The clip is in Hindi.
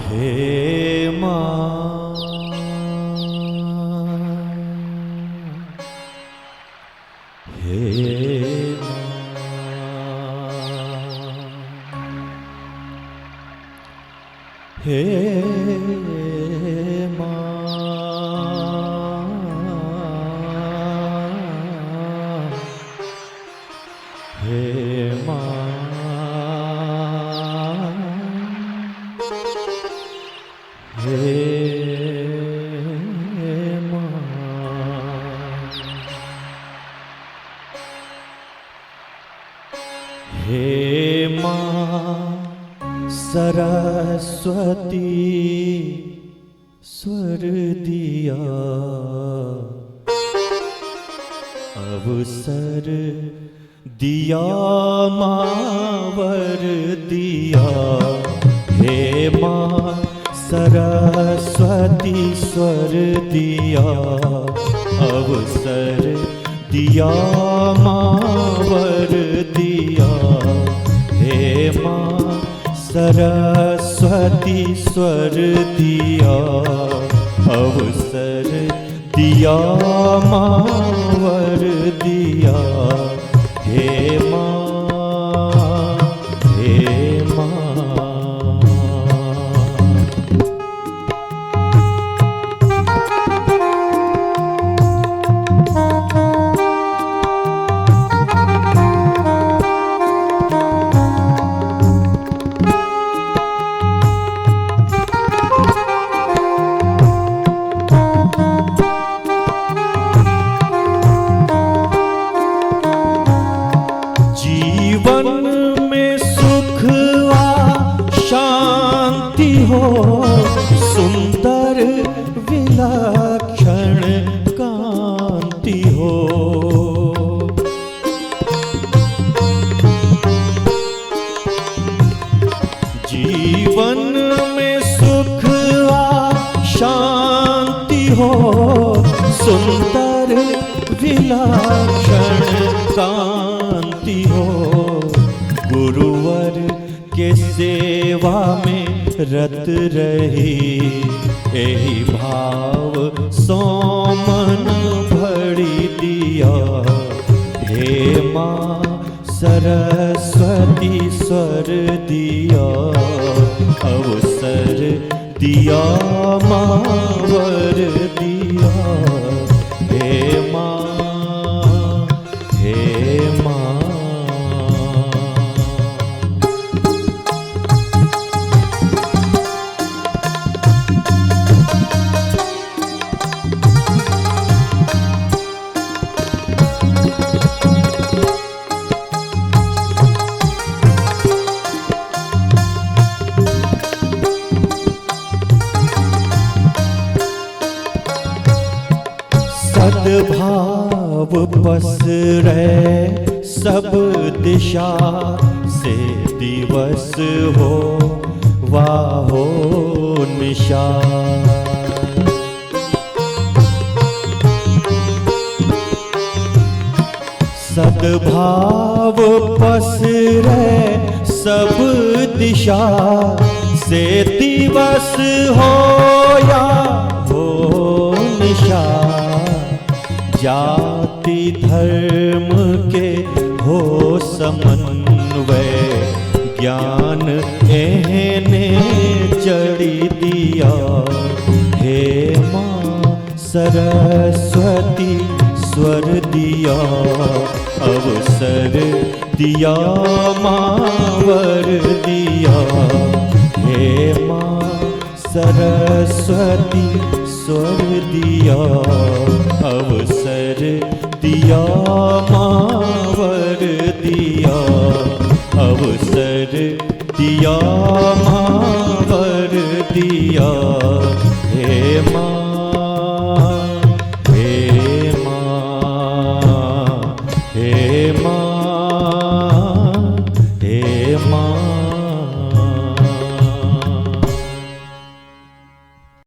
हे माँ, हे माँ, हे माँ, हे माँ, हे माँ सरस्वती स्वर दिया, अवसर दिया, मावर दिया। हे माँ सरस्वती स्वर दिया, अवसर दिया, मावर दिया। हे माँ सरस्वती स्वर दिया, अवसर दिया, मावर दिया। हे माँ, हे माँ, सुंदर विलक्षण कांति हो। जीवन में सुख शांति हो, सुंदर विलक्षण कांति हो। गुरुवर के सेवा में रत रही, यही भाव सोमन भरी दिया। हे माँ सरस्वती स्वर दिया, अवसर दिया, मावर दिया। हे माँ, हे माँ, सद्भाव पसरे सब दिशा से, दिवस हो वाहो निशा। सद्भाव पसरे सब दिशा से, दिवस हो या हो निशा। जाति धर्म के हो समन्वय, ज्ञान एहने चढ़ी दिया। हे माँ सरस्वती स्वर दिया, अवसर दिया, मावर दिया। हे माँ सरस्वती स्वर दिया, अवसर दिया, मावर दिया। अवसर दिया, मावर दिया। हे माँ